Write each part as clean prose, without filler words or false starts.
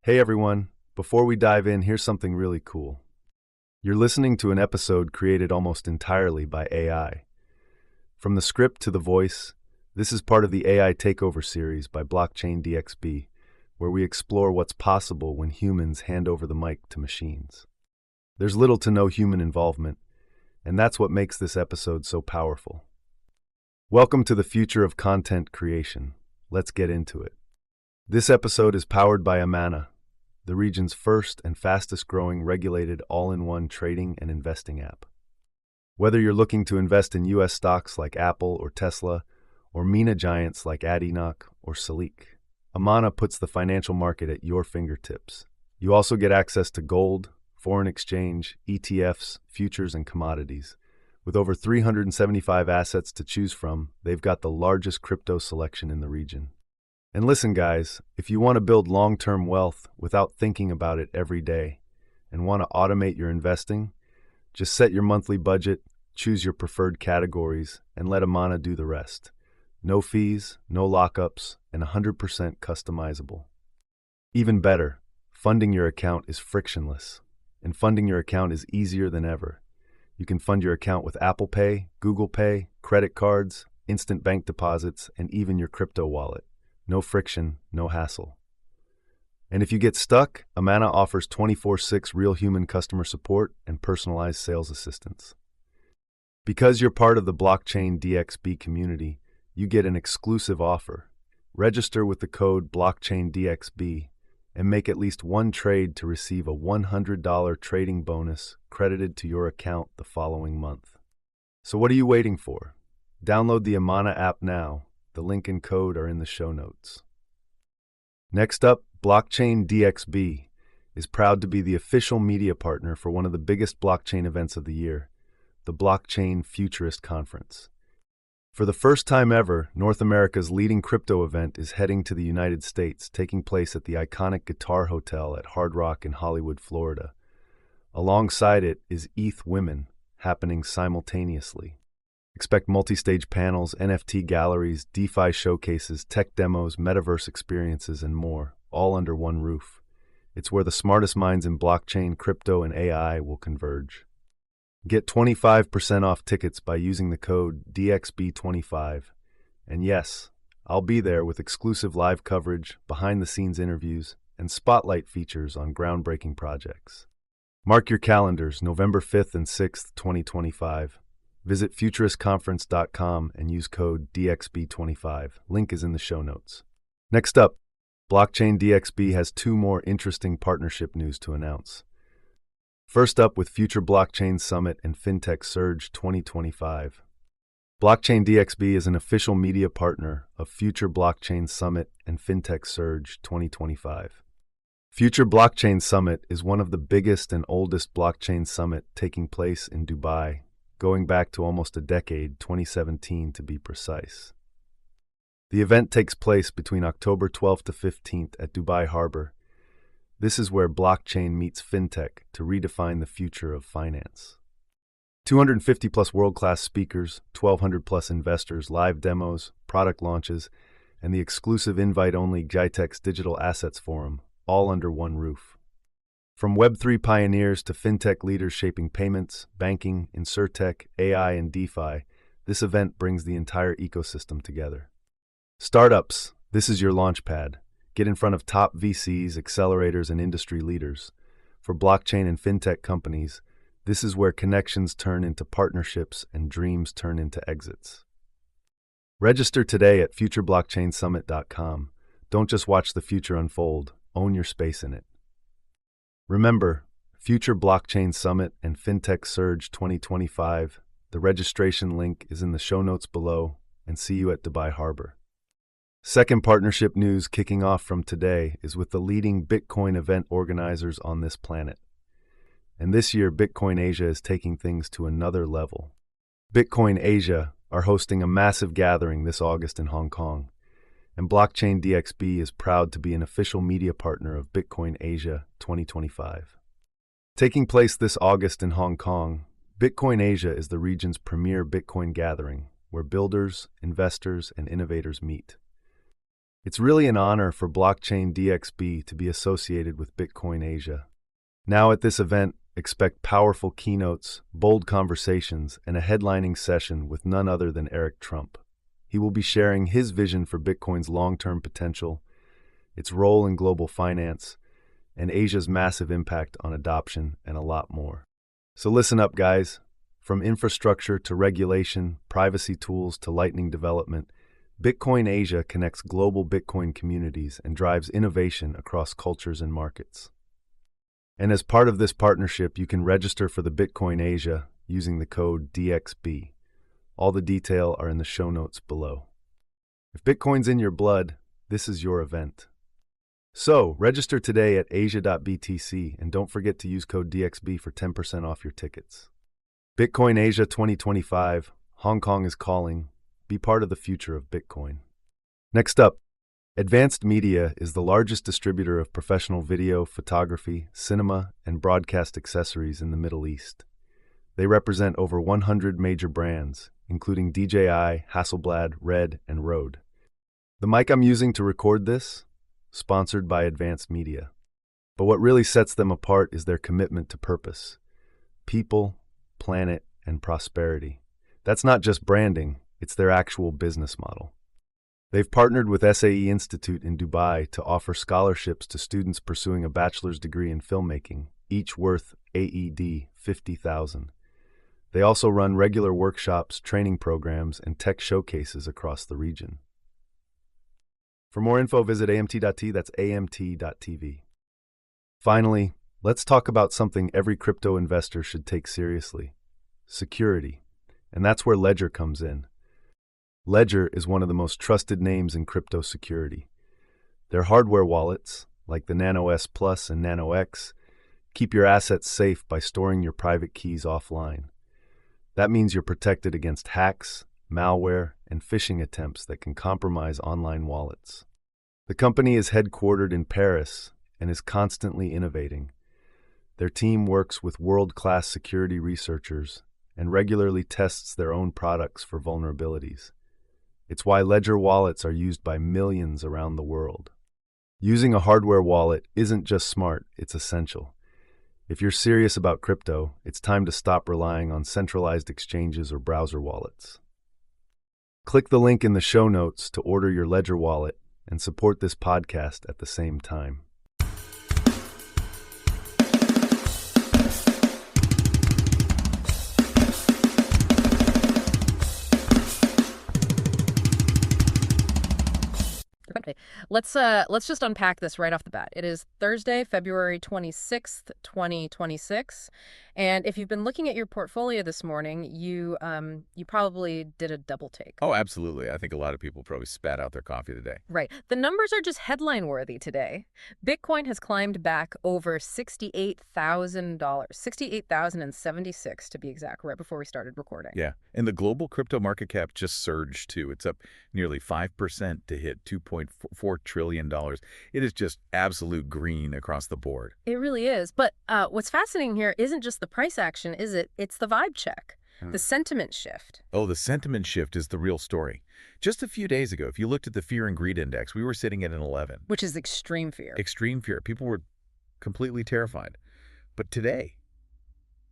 Hey everyone, before we dive in, here's something really cool. You're listening to an episode created almost entirely by AI. From the script to the voice, this is part of the AI Takeover series by Blockchain DXB, where we explore what's possible when humans hand over the mic to machines. There's little to no human involvement, and that's what makes this episode so powerful. Welcome to the future of content creation. Let's get into it. This episode is powered by Amana, the region's first and fastest growing regulated all-in-one trading and investing app. Whether you're looking to invest in US stocks like Apple or Tesla, or MENA giants like Adinoc or Salik, Amana puts the financial market at your fingertips. You also get access to gold, foreign exchange, ETFs, futures, and commodities. With over 375 assets to choose from, they've got the largest crypto selection in the region. And listen, guys, if you want to build long-term wealth without thinking about it every day and want to automate your investing, just set your monthly budget, choose your preferred categories, and let Amana do the rest. No fees, no lockups, and 100% customizable. Even better, funding your account is frictionless, and funding your account is easier than ever. You can fund your account with Apple Pay, Google Pay, credit cards, instant bank deposits, and even your crypto wallet. No friction, no hassle. And if you get stuck, Amana offers 24/6 real human customer support and personalized sales assistance. Because you're part of the Blockchain DXB community, you get an exclusive offer. Register with the code BlockchainDXB and make at least one trade to receive a $100 trading bonus credited to your account the following month. So what are you waiting for? Download the Amana app now. The link and code are in the show notes. Next up, Blockchain DXB is proud to be the official media partner for one of the biggest blockchain events of the year, the Blockchain Futurist Conference. For the first time ever, North America's leading crypto event is heading to the United States, taking place at the iconic Guitar Hotel at Hard Rock in Hollywood, Florida. Alongside it is ETH Women, happening simultaneously. Expect multi-stage panels, NFT galleries, DeFi showcases, tech demos, metaverse experiences, and more, all under one roof. It's where the smartest minds in blockchain, crypto, and AI will converge. Get 25% off tickets by using the code DXB25. And yes, I'll be there with exclusive live coverage, behind-the-scenes interviews, and spotlight features on groundbreaking projects. Mark your calendars, November 5th and 6th, 2025. Visit futuristconference.com and use code DXB25. Link is in the show notes. Next up, Blockchain DXB has two more interesting partnership news to announce. First up, with Future Blockchain Summit and Fintech Surge 2025. Blockchain DXB is an official media partner of Future Blockchain Summit and Fintech Surge 2025. Future Blockchain Summit is one of the biggest and oldest blockchain summit taking place in Dubai, going back to almost a decade, 2017 to be precise. The event takes place between October 12th to 15th at Dubai Harbour. This is where blockchain meets fintech to redefine the future of finance. 250 plus world-class speakers, 1,200 plus investors, live demos, product launches, and the exclusive invite-only GITEX Digital Assets Forum, all under one roof. From Web3 pioneers to fintech leaders shaping payments, banking, insurtech, AI, and DeFi, this event brings the entire ecosystem together. Startups, this is your launchpad. Get in front of top VCs, accelerators, and industry leaders. For blockchain and fintech companies, this is where connections turn into partnerships and dreams turn into exits. Register today at futureblockchainsummit.com. Don't just watch the future unfold, own your space in it. Remember, Future Blockchain Summit and Fintech Surge 2025. The registration link is in the show notes below, and see you at Dubai Harbour. Second partnership news kicking off from today is with the leading Bitcoin event organizers on this planet. And this year, Bitcoin Asia is taking things to another level. Bitcoin Asia are hosting a massive gathering this August in Hong Kong, and Blockchain DXB is proud to be an official media partner of Bitcoin Asia 2025. Taking place this August in Hong Kong, Bitcoin Asia is the region's premier Bitcoin gathering, where builders, investors, and innovators meet. It's really an honor for Blockchain DXB to be associated with Bitcoin Asia. Now at this event, expect powerful keynotes, bold conversations, and a headlining session with none other than Eric Trump. He will be sharing his vision for Bitcoin's long-term potential, its role in global finance, and Asia's massive impact on adoption, and a lot more. So listen up, guys. From infrastructure to regulation, privacy tools to lightning development, Bitcoin Asia connects global Bitcoin communities and drives innovation across cultures and markets. And as part of this partnership, you can register for the Bitcoin Asia using the code DXB. All the details are in the show notes below. If Bitcoin's in your blood, this is your event. So, register today at asia.btc and don't forget to use code DXB for 10% off your tickets. Bitcoin Asia 2025, Hong Kong is calling. Be part of the future of Bitcoin. Next up, Advanced Media is the largest distributor of professional video, photography, cinema, and broadcast accessories in the Middle East. They represent over 100 major brands, including DJI, Hasselblad, Red, and Rode. The mic I'm using to record this? Sponsored by Advanced Media. But what really sets them apart is their commitment to purpose. People, planet, and prosperity. That's not just branding, it's their actual business model. They've partnered with SAE Institute in Dubai to offer scholarships to students pursuing a bachelor's degree in filmmaking, each worth AED 50,000. They also run regular workshops, training programs, and tech showcases across the region. For more info, visit amt.t, that's amt.tv. Finally, let's talk about something every crypto investor should take seriously: security. And that's where Ledger comes in. Ledger is one of the most trusted names in crypto security. Their hardware wallets, like the Nano S Plus and Nano X, keep your assets safe by storing your private keys offline. That means you're protected against hacks, malware, and phishing attempts that can compromise online wallets. The company is headquartered in Paris and is constantly innovating. Their team works with world-class security researchers and regularly tests their own products for vulnerabilities. It's why Ledger wallets are used by millions around the world. Using a hardware wallet isn't just smart, it's essential. If you're serious about crypto, it's time to stop relying on centralized exchanges or browser wallets. Click the link in the show notes to order your Ledger wallet and support this podcast at the same time. Okay, let's just unpack this right off the bat. It is Thursday, February 26th, 2026. And if you've been looking at your portfolio this morning, you probably did a double take. Oh, absolutely. I think a lot of people probably spat out their coffee today. Right. The numbers are just headline worthy today. Bitcoin has climbed back over $68,000, 68,076 to be exact, right before we started recording. Yeah. And the global crypto market cap just surged too. It's up nearly 5% to hit $2.4 trillion. It is just absolute green across the board. It really is. But what's fascinating here isn't just the price action, is it? It's the vibe check, the sentiment shift. Oh, the sentiment shift is the real story. Just a few days ago, if you looked at the fear and greed index, we were sitting at an 11. Which is extreme fear. Extreme fear. People were completely terrified. But today,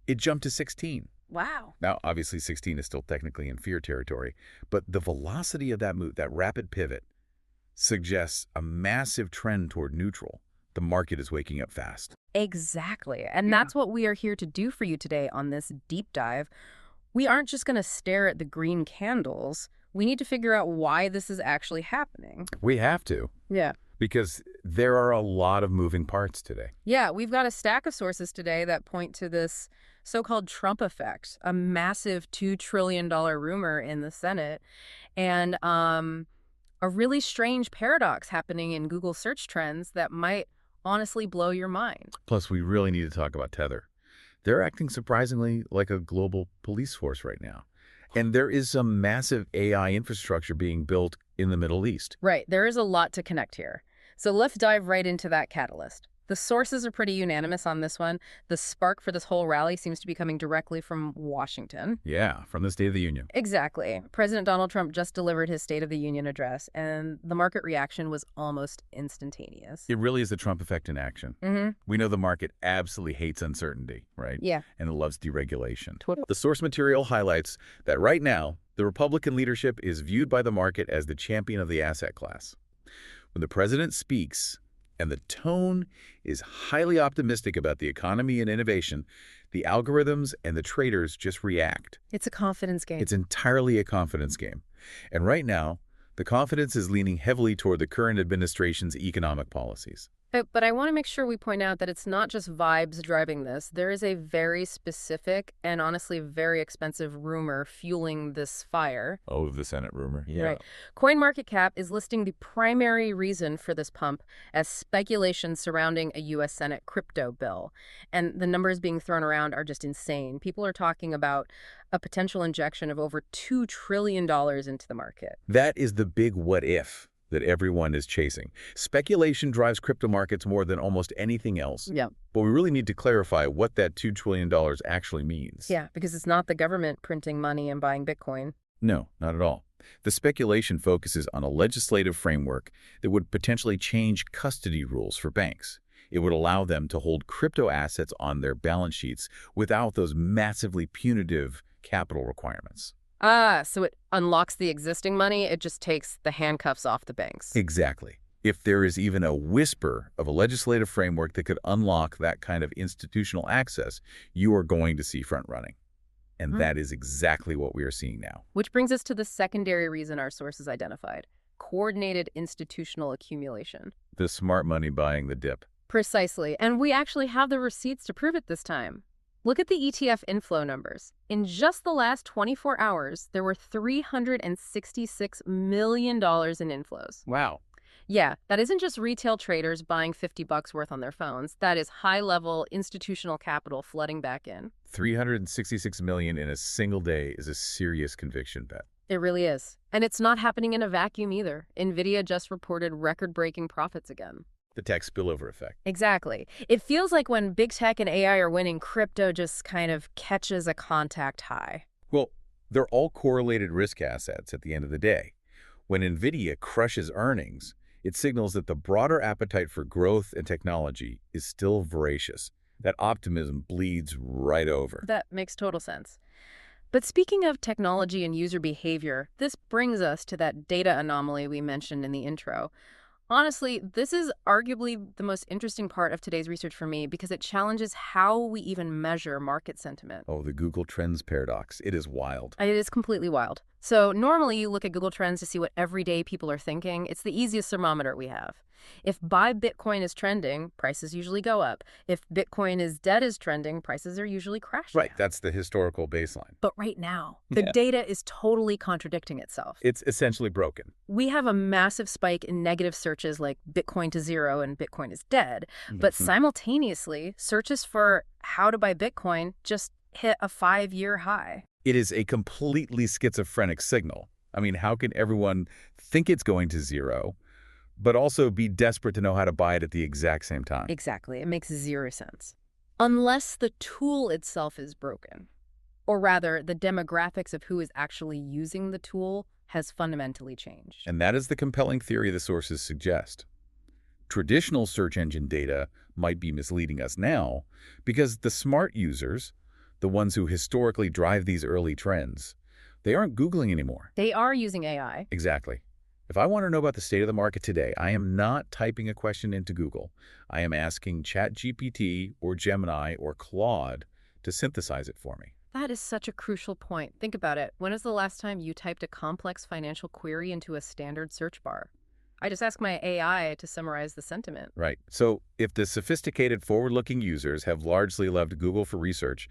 it jumped to 16. Wow. Now, obviously, 16 is still technically in fear territory, but the velocity of that move, that rapid pivot, suggests a massive trend toward neutral. The market is waking up fast. Exactly. And that's what we are here to do for you today on this deep dive. We aren't just going to stare at the green candles. We need to figure out why this is actually happening. We have to. Yeah. Because there are a lot of moving parts today. Yeah, we've got a stack of sources today that point to this so-called Trump effect, a massive $2 trillion rumor in the Senate, and a really strange paradox happening in Google search trends that might honestly blow your mind. Plus, we really need to talk about Tether. They're acting surprisingly like a global police force right now. And there is some massive AI infrastructure being built in the Middle East. Right. There is a lot to connect here. So let's dive right into that catalyst. The sources are pretty unanimous on this one. The spark for this whole rally seems to be coming directly from Washington. Yeah, from the State of the Union. Exactly. President Donald Trump just delivered his State of the Union address, and the market reaction was almost instantaneous. It really is the Trump effect in action. We know the market absolutely hates uncertainty, right? Yeah. And it loves deregulation. Totally. The source material highlights that right now, the Republican leadership is viewed by the market as the champion of the asset class. When the president speaks, and the tone is highly optimistic about the economy and innovation, the algorithms and the traders just react. It's a confidence game. It's entirely a confidence game. And right now, the confidence is leaning heavily toward the current administration's economic policies. But I want to make sure we point out that it's not just vibes driving this. There is a very specific and honestly very expensive rumor fueling this fire. Oh, the Senate rumor. Yeah. Right. CoinMarketCap is listing the primary reason for this pump as speculation surrounding a U.S. Senate crypto bill. And the numbers being thrown around are just insane. People are talking about a potential injection of over $2 trillion into the market. That is the big what if that everyone is chasing. Speculation drives crypto markets more than almost anything else. Yeah. But we really need to clarify what that $2 trillion actually means. Yeah, because it's not the government printing money and buying Bitcoin. No, not at all. The speculation focuses on a legislative framework that would potentially change custody rules for banks. It would allow them to hold crypto assets on their balance sheets without those massively punitive capital requirements. So it unlocks the existing money, it just takes the handcuffs off the banks. Exactly. If there is even a whisper of a legislative framework that could unlock that kind of institutional access, you are going to see front running. And that is exactly what we are seeing now. Which brings us to the secondary reason our sources identified: coordinated institutional accumulation. The smart money buying the dip. Precisely. And we actually have the receipts to prove it this time. Look at the ETF inflow numbers. In just the last 24 hours, there were $366 million in inflows. Wow. Yeah, that isn't just retail traders buying $50 worth on their phones. That is high-level institutional capital flooding back in. $366 million in a single day is a serious conviction bet. It really is. And it's not happening in a vacuum either. NVIDIA just reported record-breaking profits again. The tech spillover effect. Exactly. It feels like when big tech and AI are winning, crypto just kind of catches a contact high. Well, they're all correlated risk assets at the end of the day. When NVIDIA crushes earnings, it signals that the broader appetite for growth and technology is still voracious. That optimism bleeds right over. That makes total sense. But speaking of technology and user behavior, this brings us to that data anomaly we mentioned in the intro. Honestly, this is arguably the most interesting part of today's research for me because it challenges how we even measure market sentiment. Oh, the Google Trends paradox. It is wild. It is completely wild. So normally you look at Google Trends to see what everyday people are thinking. It's the easiest thermometer we have. If buy Bitcoin is trending, prices usually go up. If Bitcoin is dead is trending, prices are usually crashing. Right, that's the historical baseline. But right now, the data is totally contradicting itself. It's essentially broken. We have a massive spike in negative searches like Bitcoin to zero and Bitcoin is dead. But simultaneously, searches for how to buy Bitcoin just hit a 5-year high. It is a completely schizophrenic signal. I mean, how can everyone think it's going to zero, but also be desperate to know how to buy it at the exact same time? Exactly. It makes zero sense. Unless the tool itself is broken. Or rather, the demographics of who is actually using the tool has fundamentally changed. And that is the compelling theory the sources suggest. Traditional search engine data might be misleading us now because the smart users, the ones who historically drive these early trends, they aren't Googling anymore. They are using AI. Exactly. If I want to know about the state of the market today, I am not typing a question into Google. I am asking ChatGPT or Gemini or Claude to synthesize it for me. That is such a crucial point. Think about it. When was the last time you typed a complex financial query into a standard search bar? I just asked my AI to summarize the sentiment. Right. So if the sophisticated forward-looking users have largely left Google for research,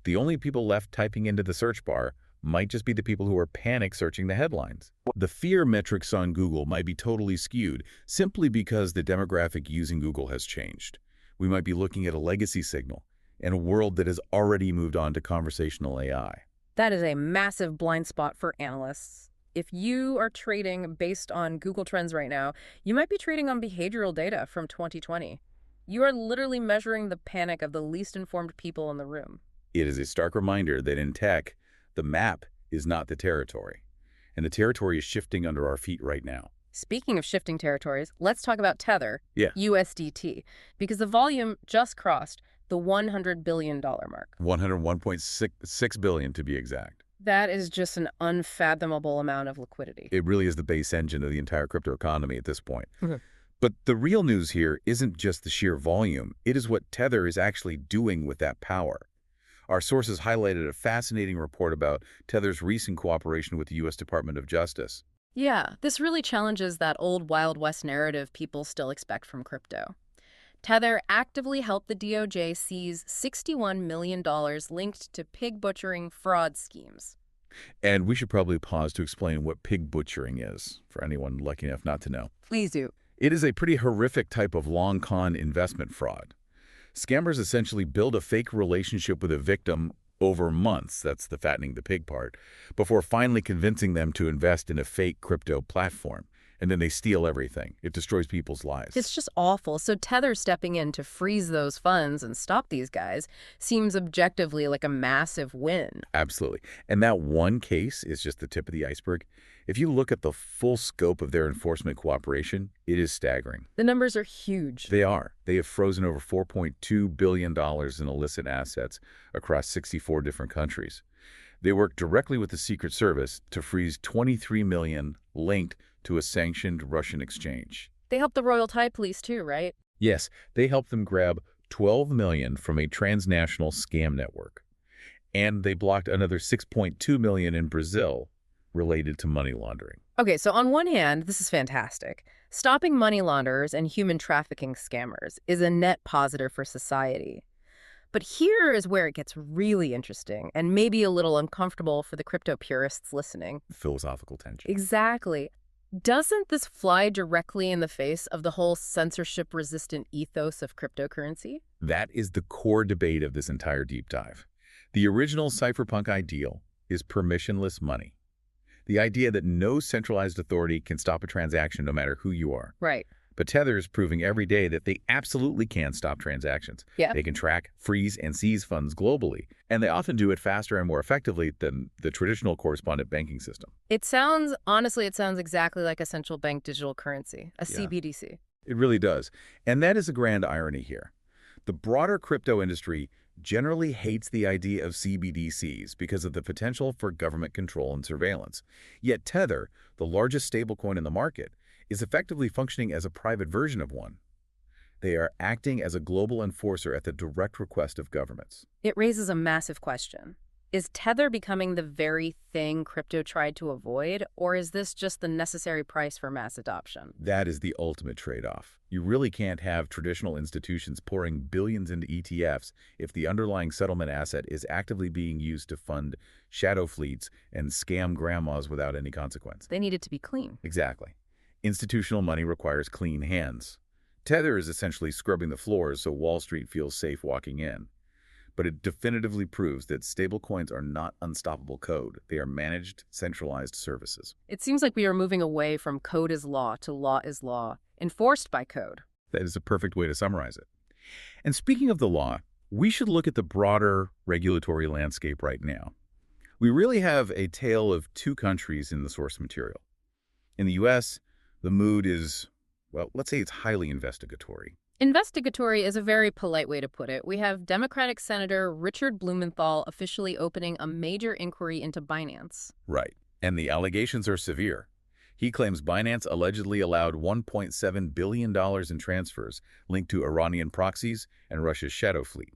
the only people left typing into the search bar might just be the people who are panic searching the headlines. The fear metrics on Google might be totally skewed simply because the demographic using Google has changed. We might be looking at a legacy signal in a world that has already moved on to conversational AI. That is a massive blind spot for analysts. If you are trading based on Google Trends right now, you might be trading on behavioral data from 2020. You are literally measuring the panic of the least informed people in the room. It is a stark reminder that in tech, the map is not the territory, and the territory is shifting under our feet right now. Speaking of shifting territories, let's talk about Tether, Yeah. USDT, because the volume just crossed the $100 billion mark. 101.66 billion to be exact. That is just an unfathomable amount of liquidity. It really is the base engine of the entire crypto economy at this point. Mhm. But the real news here isn't just the sheer volume. It is what Tether is actually doing with that power. Our sources highlighted a fascinating report about Tether's recent cooperation with the U.S. Department of Justice. Yeah, this really challenges that old Wild West narrative people still expect from crypto. Tether actively helped the DOJ seize $61 million linked to pig butchering fraud schemes. And we should probably pause to explain what pig butchering is, for anyone lucky enough not to know. Please do. It is a pretty horrific type of long con investment fraud. Scammers essentially build a fake relationship with a victim over months, that's the fattening the pig part, before finally convincing them to invest in a fake crypto platform. And then they steal everything. It destroys people's lives. It's just awful. So Tether stepping in to freeze those funds and stop these guys seems objectively like a massive win. Absolutely. And that one case is just the tip of the iceberg. If you look at the full scope of their enforcement cooperation, it is staggering. The numbers are huge. They are. They have frozen over $4.2 billion in illicit assets across 64 different countries. They work directly with the Secret Service to freeze $23 million linked to a sanctioned Russian exchange. They help the Royal Thai Police too, right? Yes, they helped them grab $12 million from a transnational scam network. And they blocked another $6.2 million in Brazil related to money laundering. Okay, so on one hand, this is fantastic. Stopping money launderers and human trafficking scammers is a net positive for society. But here is where it gets really interesting and maybe a little uncomfortable for the crypto purists listening. Philosophical tension. Exactly. Doesn't this fly directly in the face of the whole censorship-resistant ethos of cryptocurrency? That is the core debate of this entire deep dive. The original cypherpunk ideal is permissionless money. The idea that no centralized authority can stop a transaction no matter who you are. Right. But Tether is proving every day that they absolutely can stop transactions. Yeah. They can track, freeze, and seize funds globally, and they often do it faster and more effectively than the traditional correspondent banking system. Honestly, it sounds exactly like a central bank digital currency, a Yeah. CBDC. It really does. And that is a grand irony here. The broader crypto industry generally hates the idea of CBDCs because of the potential for government control and surveillance. Yet Tether, the largest stablecoin in the market, is effectively functioning as a private version of one. They are acting as a global enforcer at the direct request of governments. It raises a massive question. Is Tether becoming the very thing crypto tried to avoid, or is this just the necessary price for mass adoption? That is the ultimate trade-off. You really can't have traditional institutions pouring billions into ETFs if the underlying settlement asset is actively being used to fund shadow fleets and scam grandmas without any consequence. They need it to be clean. Exactly. Institutional money requires clean hands. Tether is essentially scrubbing the floors so Wall Street feels safe walking in. But it definitively proves that stablecoins are not unstoppable code. They are managed, centralized services. It seems like we are moving away from code is law to law is law, enforced by code. That is a perfect way to summarize it. And speaking of the law, we should look at the broader regulatory landscape right now. We really have a tale of two countries in the source material. In the U.S., the mood is, well, let's say it's highly investigatory. Investigatory is a very polite way to put it. We have Democratic Senator Richard Blumenthal officially opening a major inquiry into Binance. Right. And the allegations are severe. He claims Binance allegedly allowed $1.7 billion in transfers linked to Iranian proxies and Russia's shadow fleet,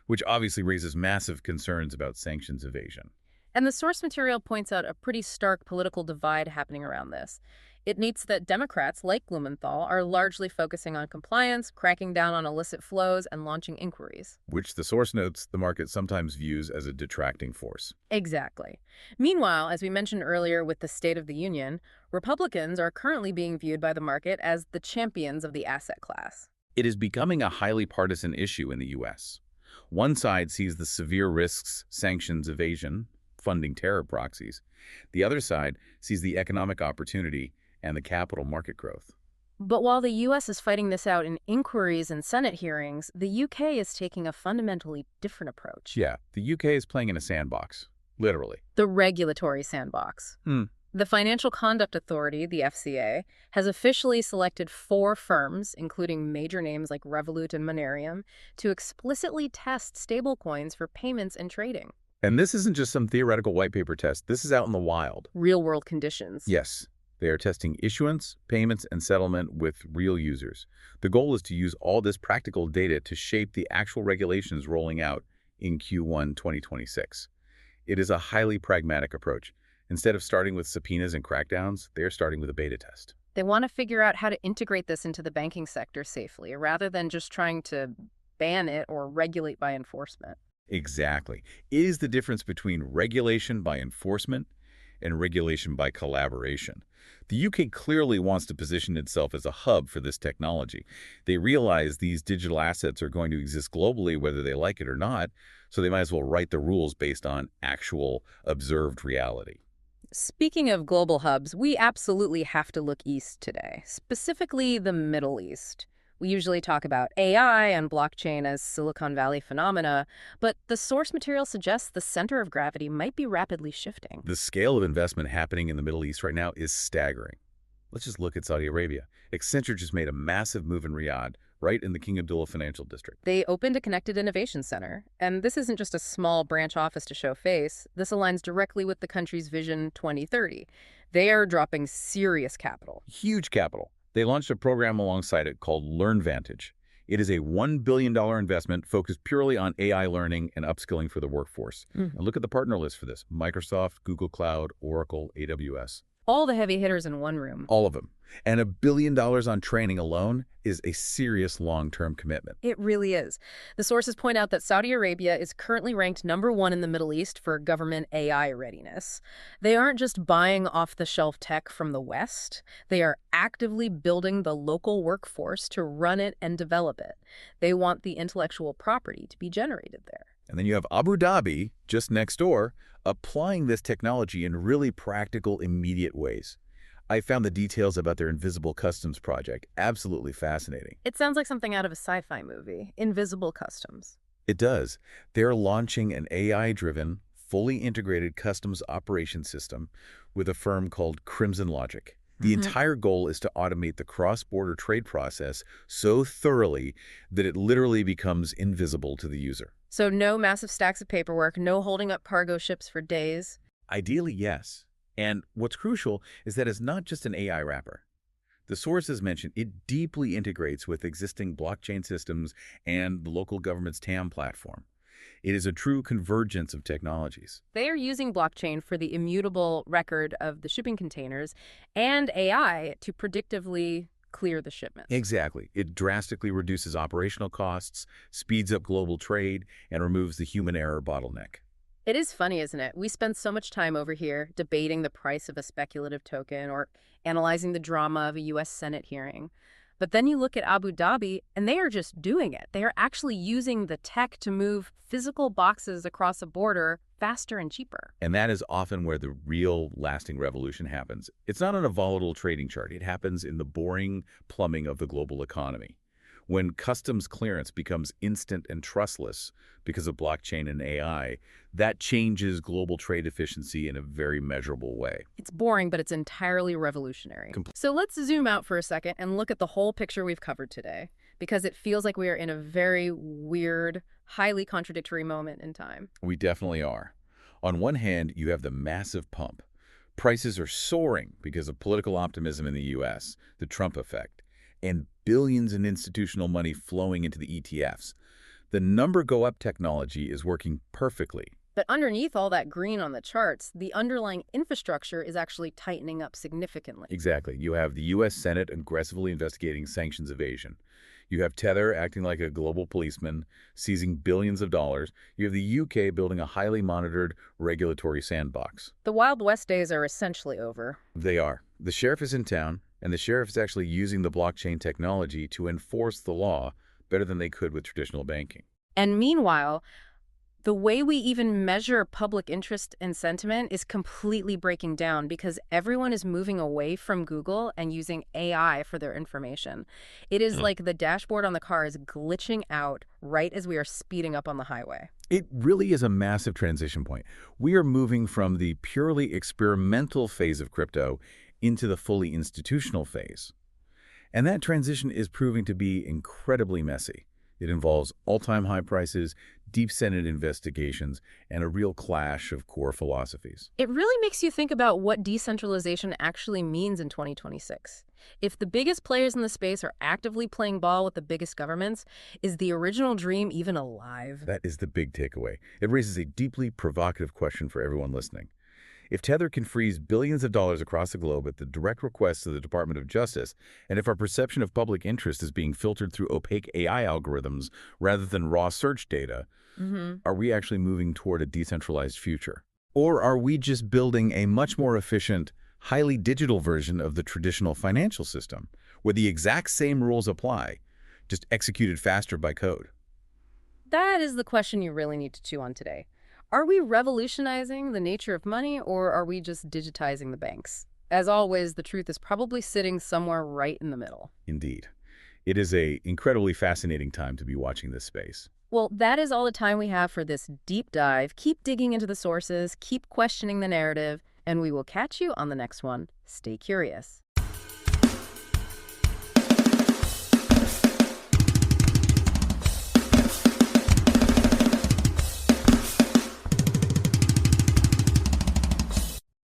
which obviously raises massive concerns about sanctions evasion. And the source material points out a pretty stark political divide happening around this. It notes that Democrats, like Blumenthal, are largely focusing on compliance, cracking down on illicit flows, and launching inquiries. Which the source notes the market sometimes views as a detracting force. Exactly. Meanwhile, as we mentioned earlier with the State of the Union, Republicans are currently being viewed by the market as the champions of the asset class. It is becoming a highly partisan issue in the U.S. One side sees the severe risks, sanctions evasion, funding terror proxies. The other side sees the economic opportunity and the capital market growth. But while the US is fighting this out in inquiries and Senate hearings, the UK is taking a fundamentally different approach. Yeah, the UK is playing in a sandbox, literally. The regulatory sandbox. The Financial Conduct Authority, the FCA, has officially selected 4 firms, including major names like Revolut and Monerium, to explicitly test stablecoins for payments and trading. And this isn't just some theoretical white paper test. This is out in the wild. Real-world conditions. Yes, they are testing issuance, payments, and settlement with real users. The goal is to use all this practical data to shape the actual regulations rolling out in Q1 2026. It is a highly pragmatic approach. Instead of starting with subpoenas and crackdowns, they're starting with a beta test. They want to figure out how to integrate this into the banking sector safely, rather than just trying to ban it or regulate by enforcement. Exactly. It is the difference between regulation by enforcement and regulation by collaboration. The UK clearly wants to position itself as a hub for this technology. They realize these digital assets are going to exist globally whether they like it or not, so they might as well write the rules based on actual observed reality. Speaking of global hubs, we absolutely have to look east today, specifically the Middle East. We usually talk about AI and blockchain as Silicon Valley phenomena, but the source material suggests the center of gravity might be rapidly shifting. The scale of investment happening in the Middle East right now is staggering. Let's just look at Saudi Arabia. Accenture just made a massive move in Riyadh, right in the King Abdullah Financial District. They opened a connected innovation center, and this isn't just a small branch office to show face. This aligns directly with the country's Vision 2030. They are dropping serious capital. Huge capital. They launched a program alongside it called LearnVantage. It is a $1 billion investment focused purely on AI learning and upskilling for the workforce. And look at the partner list for this: Microsoft, Google Cloud, Oracle, AWS. All the heavy hitters in one room. All of them. And $1 billion on training alone is a serious long-term commitment. It really is. The sources point out that Saudi Arabia is currently ranked #1 in the Middle East for government AI readiness. They aren't just buying off-the-shelf tech from the West. They are actively building the local workforce to run it and develop it. They want the intellectual property to be generated there. And then you have Abu Dhabi, just next door, applying this technology in really practical, immediate ways. I found the details about their invisible customs project absolutely fascinating. It sounds like something out of a sci-fi movie, Invisible Customs. It does. They're launching an AI-driven, fully integrated customs operation system with a firm called Crimson Logic. The entire goal is to automate the cross-border trade process so thoroughly that it literally becomes invisible to the user. So no massive stacks of paperwork, no holding up cargo ships for days. Ideally, yes. And what's crucial is that it's not just an AI wrapper. The sources mentioned it deeply integrates with existing blockchain systems and the local government's TAM platform. It is a true convergence of technologies. They are using blockchain for the immutable record of the shipping containers and AI to predictively clear the shipments. Exactly. It drastically reduces operational costs, speeds up global trade, and removes the human error bottleneck. It is funny, isn't it? We spend so much time over here debating the price of a speculative token or analyzing the drama of a U.S. Senate hearing. But then you look at Abu Dhabi, and they are just doing it. They are actually using the tech to move physical boxes across a border faster and cheaper. And that is often where the real lasting revolution happens. It's not on a volatile trading chart. It happens in the boring plumbing of the global economy. When customs clearance becomes instant and trustless because of blockchain and AI, that changes global trade efficiency in a very measurable way. It's boring, but it's entirely revolutionary. So let's zoom out for a second and look at the whole picture we've covered today, because it feels like we are in a very weird, highly contradictory moment in time. We definitely are. On one hand, you have the massive pump. Prices are soaring because of political optimism in the U.S., the Trump effect, and billions in institutional money flowing into the ETFs. The number go up technology is working perfectly. But underneath all that green on the charts, the underlying infrastructure is actually tightening up significantly. Exactly. You have the U.S. Senate aggressively investigating sanctions evasion. You have Tether acting like a global policeman, seizing billions of dollars. You have the U.K. building a highly monitored regulatory sandbox. The Wild West days are essentially over. They are. The sheriff is in town, and the sheriff is actually using the blockchain technology to enforce the law better than they could with traditional banking. And meanwhile, The way we even measure public interest and sentiment is completely breaking down because everyone is moving away from Google and using AI for their information. It is like the dashboard on the car is glitching out right as we are speeding up on the highway. It really is a massive transition point. We are moving from the purely experimental phase of crypto into the fully institutional phase. And that transition is proving to be incredibly messy. It involves all-time high prices, deep Senate investigations, and a real clash of core philosophies. It really makes you think about what decentralization actually means in 2026. If the biggest players in the space are actively playing ball with the biggest governments, is the original dream even alive? That is the big takeaway. It raises a deeply provocative question for everyone listening. If Tether can freeze billions of dollars across the globe at the direct request of the Department of Justice, and if our perception of public interest is being filtered through opaque AI algorithms rather than raw search data, are we actually moving toward a decentralized future? Or are we just building a much more efficient, highly digital version of the traditional financial system, where the exact same rules apply, just executed faster by code? That is the question you really need to chew on today. Are we revolutionizing the nature of money, or are we just digitizing the banks? As always, the truth is probably sitting somewhere right in the middle. Indeed. It is an incredibly fascinating time to be watching this space. Well, that is all the time we have for this deep dive. Keep digging into the sources, keep questioning the narrative, and we will catch you on the next one. Stay curious.